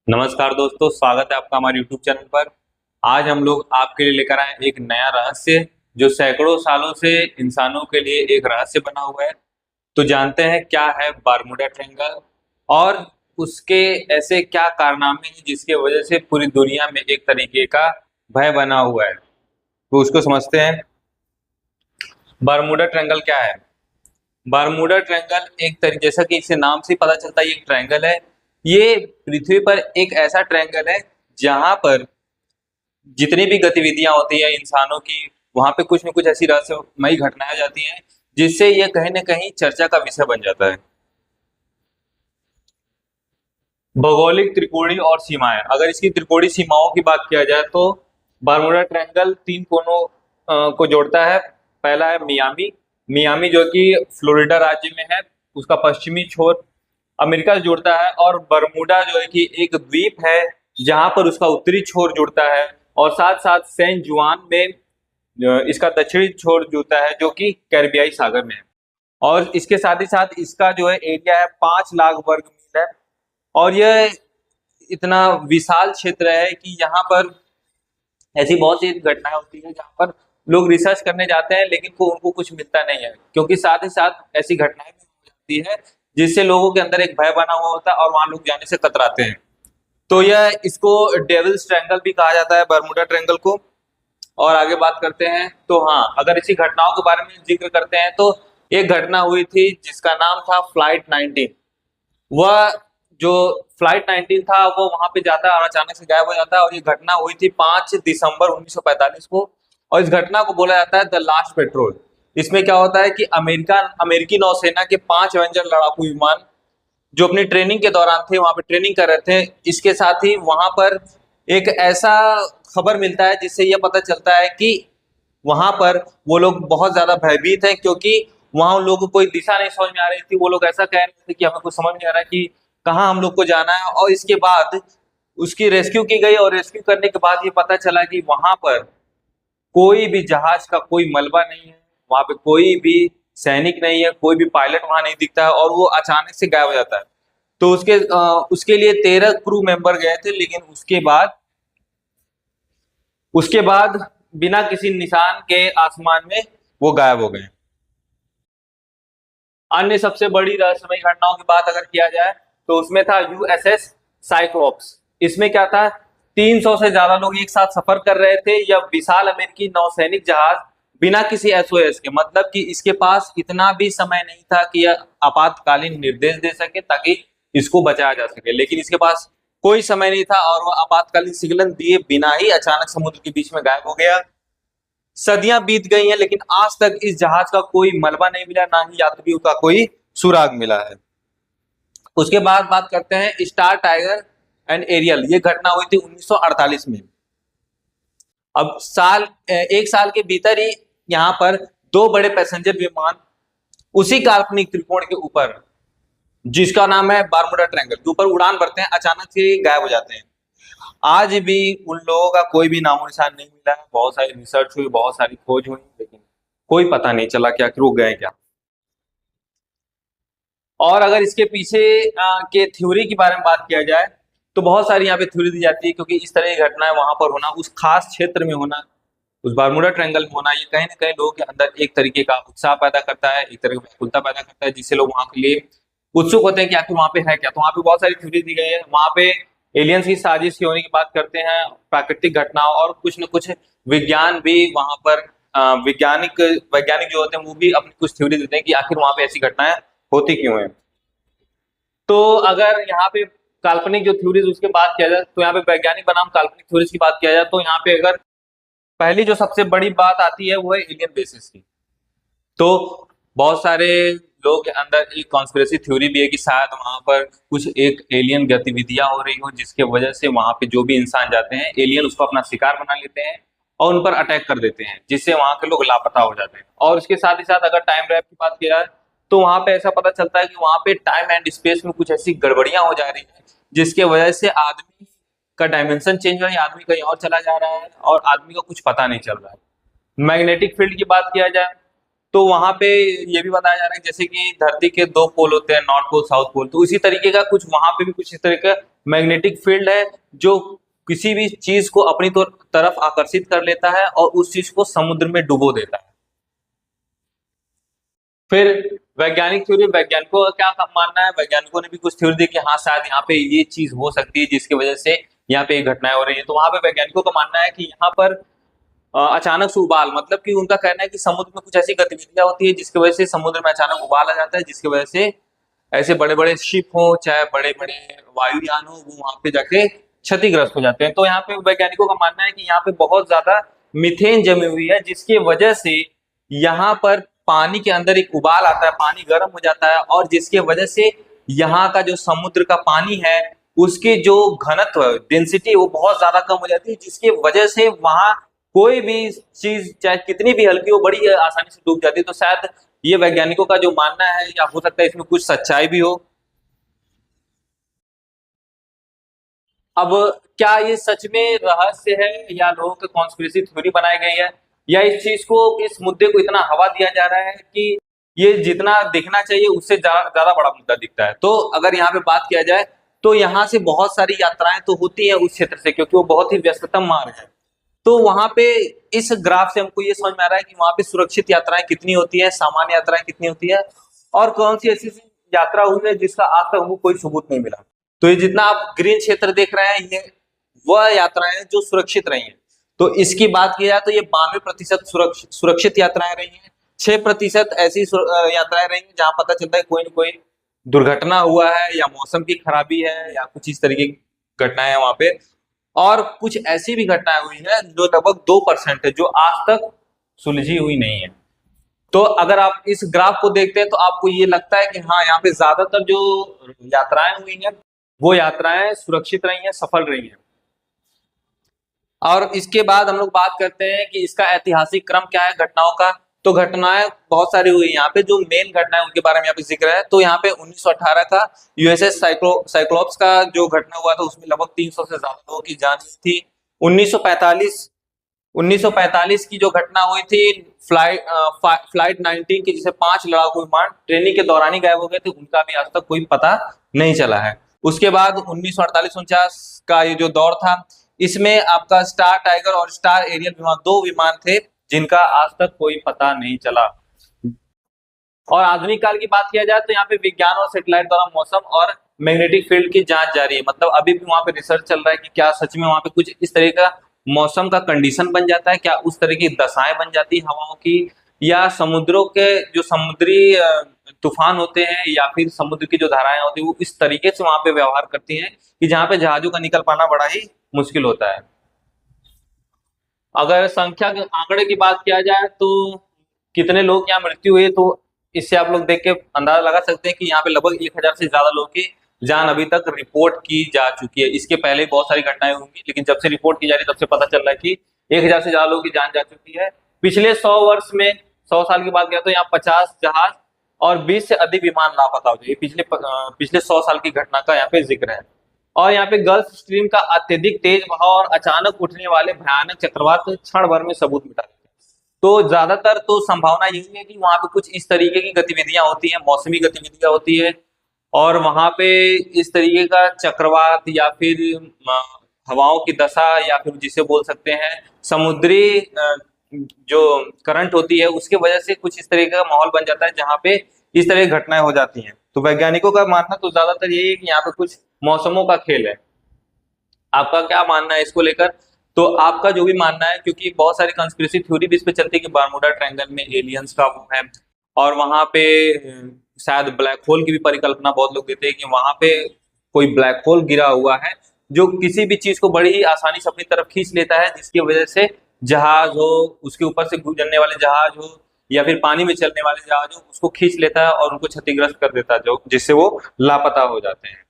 नमस्कार दोस्तों, स्वागत है आपका हमारे YouTube चैनल पर। आज हम लोग आपके लिए लेकर आए एक नया रहस्य जो सैकड़ों सालों से इंसानों के लिए एक रहस्य बना हुआ है। तो जानते हैं क्या है बारमूडा ट्रायंगल और उसके ऐसे क्या कारनामे हैं जिसकी वजह से पूरी दुनिया में एक तरीके का भय बना हुआ है। तो उसको समझते हैं। बारमूडा ट्रायंगल क्या है? बारमूडा ट्रायंगल एक तरीके जैसा कि इसके नाम से पता चलता है ये एक ट्रायंगल है। ये पृथ्वी पर एक ऐसा ट्रायंगल है जहां पर जितनी भी गतिविधियां होती है इंसानों की, वहां पे कुछ न कुछ ऐसी रहस्यमयी घटनाएं जाती हैं जिससे ये कहीं न कहीं चर्चा का विषय बन जाता है। भौगोलिक त्रिकोणीय और सीमाएं, अगर इसकी त्रिकोणीय सीमाओं की बात किया जाए तो बर्मुडा ट्रायंगल तीन कोनों को जोड़ता है। पहला है मियामी। मियामी जो कि फ्लोरिडा राज्य में है, उसका पश्चिमी छोर अमेरिका से जुड़ता है। और बर्मुडा जो है कि एक द्वीप है जहां पर उसका उत्तरी छोर जुड़ता है। और साथ साथ सेंट जुआन में इसका दक्षिणी छोर जुड़ता है जो कि कैरिबियाई सागर में है। और इसके साथ ही साथ इसका जो है एरिया है 5 लाख वर्ग मील है। और यह इतना विशाल क्षेत्र है कि यहाँ पर ऐसी बहुत सी घटनाएं होती है जहाँ पर लोग रिसर्च करने जाते हैं लेकिन उनको कुछ मिलता नहीं है, क्योंकि साथ ही साथ ऐसी घटनाएं भी हो जाती है जिससे लोगों के अंदर एक भय बना हुआ होता है और वहां लोग जाने से कतराते हैं। तो यह इसको डेविल्स ट्रायंगल भी कहा जाता है, बर्मुडा ट्रायंगल को। और आगे बात करते हैं तो हाँ, अगर इसी घटनाओं के बारे में जिक्र करते हैं तो एक घटना हुई थी जिसका नाम था फ्लाइट 19। वह जो फ्लाइट 19 था वो वहां पे जाता है और अचानक से गायब हो जाता है। और ये घटना हुई थी 5 दिसंबर 1945 को। और इस घटना को बोला जाता है द लास्ट पेट्रोल। इसमें क्या होता है कि अमेरिकी नौसेना के 5 एवेंजर लड़ाकू विमान जो अपनी ट्रेनिंग के दौरान थे, वहां पे ट्रेनिंग कर रहे थे। इसके साथ ही वहां पर एक ऐसा खबर मिलता है जिससे यह पता चलता है कि वहां पर वो लोग बहुत ज्यादा भयभीत हैं, क्योंकि वहां उन लोगों को कोई दिशा नहीं समझ में आ रही थी। वो लोग ऐसा कह रहे थे कि हमें कुछ समझ नहीं आ रहा है कि कहाँ हम लोग को जाना है। और इसके बाद उसकी रेस्क्यू की गई और रेस्क्यू करने के बाद ये पता चला कि वहां पर कोई भी जहाज का कोई मलबा नहीं है, वहां पे कोई भी सैनिक नहीं है, कोई भी पायलट वहां नहीं दिखता है और वो अचानक से गायब हो जाता है। तो उसके लिए 13 क्रू मेंबर गए थे, लेकिन उसके बाद बिना किसी निशान के आसमान में वो गायब हो गए। अन्य सबसे बड़ी रहस्यमयी घटनाओं की बात अगर किया जाए तो उसमें था यूएसएस साइक्लोप्स। इसमें क्या था, 300 से ज्यादा लोग एक साथ सफर कर रहे थे। यह विशाल अमेरिकी नौसैनिक जहाज बिना किसी एसओएस के, मतलब कि इसके पास इतना भी समय नहीं था कि यह आपातकालीन निर्देश दे सके ताकि इसको बचाया जा सके, लेकिन इसके पास कोई समय नहीं था और वह आपातकालीन सिग्नल दिए बिना ही अचानक समुद्र के बीच में गायब हो गया। सदियां बीत गई हैं लेकिन आज तक इस जहाज का कोई मलबा नहीं मिला, ना ही यात्रियों का कोई सुराग मिला है। उसके बाद बात करते हैं स्टार टाइगर एंड एरियल। ये घटना हुई थी 1948 में। अब एक साल के भीतर ही यहाँ पर दो बड़े पैसेंजर विमान उसी काल्पनिक त्रिकोण के ऊपर, जिसका नाम है बारमूडा ट्रायंगल, के ऊपर उड़ान भरते हैं, अचानक से गायब हो जाते हैं। आज भी उन लोगों का कोई भी नामो निशान नहीं मिला है। बहुत सारी रिसर्च हुई, बहुत सारी खोज हुई, लेकिन कोई पता नहीं चला कि आखिर वो गए क्या। और अगर इसके पीछे के थ्योरी के बारे में बात किया जाए तो बहुत सारी यहाँ पे थ्योरी दी जाती है, क्योंकि इस तरह की घटनाएं वहां पर होना, उस खास क्षेत्र में होना, उस बारमूडा ट्रायंगल में होना, ये कहीं ना कहीं लोगों के अंदर एक तरीके का उत्साह पैदा करता है, एक तरह की व्याकुलता पैदा करता है, जिससे लोग वहां के लिए उत्सुक होते हैं कि आखिर वहां पे है क्या। तो वहां पे बहुत सारी थ्योरी दी गई है। वहां पे एलियंस की साजिश की होने की बात करते हैं, प्राकृतिक घटनाओं और कुछ न कुछ विज्ञान भी वहां पर वैज्ञानिक वैज्ञानिक जो होते हैं वो भी अपनी कुछ थ्योरी देते हैं कि आखिर वहां पे ऐसी घटनाएं होती क्यों है। तो अगर यहाँ पे काल्पनिक जो थ्योरीज उसके बात किया जाए तो यहाँ पे वैज्ञानिक बनाम काल्पनिक थ्योरीज की बात किया जाए तो यहाँ पे अगर पहली जो सबसे बड़ी बात आती है वो है एलियन बेसिस की। तो बहुत सारे लोगों के अंदर एक कॉन्स्पिरेसी थ्योरी भी है कि शायद वहां पर कुछ एक एलियन गतिविधियां हो रही हो, जिसके वजह से वहां पे जो भी इंसान जाते हैं एलियन उसको अपना शिकार बना लेते हैं और उन पर अटैक कर देते हैं, जिससे वहां के लोग लापता हो जाते हैं। और उसके साथ ही साथ अगर टाइम ट्रैप की बात की जाए तो वहां पे ऐसा पता चलता है कि वहां पे टाइम एंड स्पेस में कुछ ऐसी गड़बड़ियां हो जा रही है जिसके वजह से आदमी का डायमेंशन चेंज हो रहा है, आदमी कहीं और चला जा रहा है और आदमी का कुछ पता नहीं चल रहा है। मैग्नेटिक फील्ड की बात किया जाए तो वहां पे ये भी बताया जा रहा है जैसे कि धरती के दो पोल होते हैं, नॉर्थ पोल साउथ पोल, तो उसी तरीके का कुछ वहां पे भी कुछ इस तरह का मैग्नेटिक फील्ड है जो किसी भी चीज को अपनी तरफ आकर्षित कर लेता है और उस चीज को समुद्र में डुबो देता है। फिर वैज्ञानिक थ्योरी, वैज्ञानिकों का क्या मानना है, वैज्ञानिकों ने भी कुछ थ्योरी दी कि हाँ शायद यहाँ पे ये चीज हो सकती है जिसकी वजह से यहाँ पे ये घटनाएं हो रही है। तो वहां पे वैज्ञानिकों का मानना है कि यहाँ पर अचानक से उबाल, मतलब कि उनका कहना है कि समुद्र में कुछ ऐसी गतिविधियां होती है जिसकी वजह से समुद्र में अचानक उबाल आ जाता है, जिसकी वजह से ऐसे बड़े बड़े शिप हो चाहे बड़े बड़े वायुयान हो वो वहां पे जाके क्षतिग्रस्त हो जाते हैं। तो यहाँ पे वैज्ञानिकों का मानना है कि यहाँ पे बहुत ज्यादा मीथेन जमी हुई है जिसकी वजह से यहाँ पर पानी के अंदर एक उबाल आता है, पानी गर्म हो जाता है और जिसकी वजह से यहाँ का जो समुद्र का पानी है उसकी जो घनत्व डेंसिटी वो बहुत ज्यादा कम हो जाती है, जिसकी वजह से वहां कोई भी चीज चाहे कितनी भी हल्की हो बड़ी आसानी से डूब जाती है। तो शायद ये वैज्ञानिकों का जो मानना है, या हो सकता है इसमें कुछ सच्चाई भी हो। अब क्या ये सच में रहस्य है या लोगों के कॉन्स्पिरेसी थ्योरी बनाई गई है, या इस चीज को, इस मुद्दे को इतना हवा दिया जा रहा है कि ये जितना दिखना चाहिए उससे ज्यादा बड़ा मुद्दा दिखता है। तो अगर यहाँ पे बात किया जाए तो यहाँ से बहुत सारी यात्राएं तो होती हैं उस क्षेत्र से, क्योंकि वो बहुत ही व्यस्ततम मार्ग है। तो वहां पे इस ग्राफ से हमको ये समझ में आ रहा है कि वहां पे सुरक्षित यात्राएं कितनी होती है, सामान्य यात्राएं कितनी होती है, और कौन सी ऐसी यात्रा हुई है जिसका आज तक हमको कोई सबूत नहीं मिला। तो ये जितना आप ग्रीन क्षेत्र देख रहे हैं ये वह यात्राएं जो सुरक्षित रही हैं। तो इसकी बात की जाए तो ये 92% सुरक्षित यात्राएं रही हैं, 6% ऐसी यात्राएं रही हैं जहां पता चलता है कोई ना कोई दुर्घटना हुआ है या मौसम की खराबी है या कुछ इस तरीके की घटनाएं हैं वहां पे, और कुछ ऐसी भी घटनाएं हुई है जो लगभग 2% है जो आज तक सुलझी हुई नहीं है। तो अगर आप इस ग्राफ को देखते हैं तो आपको ये लगता है कि हाँ यहाँ पे ज्यादातर जो यात्राएं हुई हैं वो यात्राएं सुरक्षित रही हैं, सफल रही हैं। और इसके बाद हम लोग बात करते हैं कि इसका ऐतिहासिक क्रम क्या है घटनाओं का। तो घटनाएं बहुत सारी हुई यहाँ पे, जो मेन घटनाएं उनके बारे में यहाँ पे जिक्र है। तो यहाँ पे 1918 का यूएसएस साइक्लोप्स का जो घटना हुआ था उसमें लगभग 300 से ज्यादा लोगों की जान गई थी। 1945 की जो घटना हुई थी फ्लाइट 19 की, जिसे 5 लड़ाकू विमान ट्रेनिंग के दौरान ही गायब हो गए थे, उनका भी आज तक कोई पता नहीं चला है। उसके बाद 1948-49 का ये जो दौर था इसमें आपका स्टार टाइगर और स्टार एरियल विमान, 2 विमान थे जिनका आज तक कोई पता नहीं चला। और आधुनिक काल की बात किया जाए तो यहाँ पे विज्ञान और सेटेलाइट द्वारा मौसम और मैग्नेटिक फील्ड की जांच जारी है। मतलब अभी भी वहां पे रिसर्च चल रहा है कि क्या सच में वहां पे कुछ इस तरह का मौसम का कंडीशन बन जाता है, क्या उस तरह की दशाएं बन जाती है हवाओं की, या समुद्रों के जो समुद्री तूफान होते हैं या फिर समुद्र की जो धाराएं होती है वो इस तरीके से वहां पे व्यवहार करती हैं कि जहाँ पे जहाजों का निकल पाना बड़ा ही मुश्किल होता है। अगर संख्या के आंकड़े की बात किया जाए तो कितने लोग यहाँ मृत्यु हुई, तो इससे आप लोग देख के अंदाजा लगा सकते हैं कि यहाँ पे लगभग 1000 से ज्यादा लोगों की जान अभी तक रिपोर्ट की जा चुकी है। इसके पहले बहुत सारी घटनाएं होंगी लेकिन जब से रिपोर्ट की जा रही है तब से पता चल रहा है कि 1000 से ज्यादा लोगों की जान जा चुकी है। पिछले 100 वर्ष में, 100 साल की बात किया तो यहाँ 50 जहाज और 20 से अधिक विमान लापता हो गए। पिछले 100 साल की घटना का यहाँ पे जिक्र है। और यहाँ पे गल्फ स्ट्रीम का अत्यधिक तेज बहाव और अचानक उठने वाले भयानक चक्रवात क्षण भर में सबूत मिटा देते हैं। तो ज्यादातर तो संभावना यही है कि वहां पे कुछ इस तरीके की गतिविधियां होती हैं, मौसमी गतिविधियां होती है, और वहां पे इस तरीके का चक्रवात या फिर हवाओं की दशा या फिर जिसे बोल सकते हैं समुद्री जो करंट होती है उसके वजह से कुछ इस तरीके का माहौल बन जाता है जहाँ पे इस तरह की घटनाएं हो जाती हैं। तो वैज्ञानिकों का मानना तो ज्यादातर यही है कि यहाँ पे कुछ मौसमों का खेल है। आपका क्या मानना है इसको लेकर? तो आपका जो भी मानना है, क्योंकि बहुत सारी कंस्पिरेसी थ्योरी भी इस पे चलती है कि बर्मुडा ट्रायंगल में एलियंस का वो है, और वहां पे शायद ब्लैक होल की भी परिकल्पना बहुत लोग देते हैं कि वहां पे कोई ब्लैक होल गिरा हुआ है जो किसी भी चीज को बड़ी ही आसानी से अपनी तरफ खींच लेता है, जिसकी वजह से जहाज हो, उसके ऊपर से गुजरने वाले जहाज हो या फिर पानी में चलने वाले जहाज हो, उसको खींच लेता है और उनको क्षतिग्रस्त कर देता है, जो जिससे वो लापता हो जाते हैं।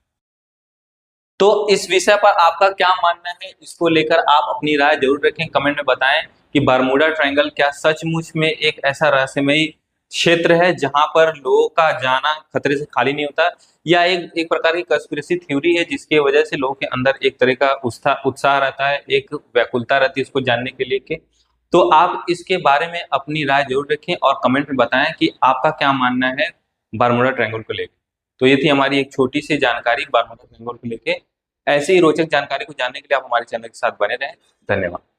तो इस विषय पर आपका क्या मानना है, इसको लेकर आप अपनी राय जरूर रखें, कमेंट में बताएं कि बर्मुडा ट्रायंगल क्या सचमुच में एक ऐसा रहस्यमयी क्षेत्र है जहां पर लोगों का जाना खतरे से खाली नहीं होता, या एक प्रकार की कंस्पिरेसी थ्योरी है जिसकी वजह से लोगों के अंदर एक तरह का उत्साह रहता है, एक व्याकुलता रहती है इसको जानने के लिए कि तो आप इसके बारे में अपनी राय जरूर रखें और कमेंट में बताएं कि आपका क्या मानना है बरमूडा ट्रायंगल को लेकर। तो ये थी हमारी एक छोटी सी जानकारी बरमूडा ट्रायंगल को लेकर। ऐसे ही रोचक जानकारी को जानने के लिए आप हमारे चैनल के साथ बने रहें। धन्यवाद।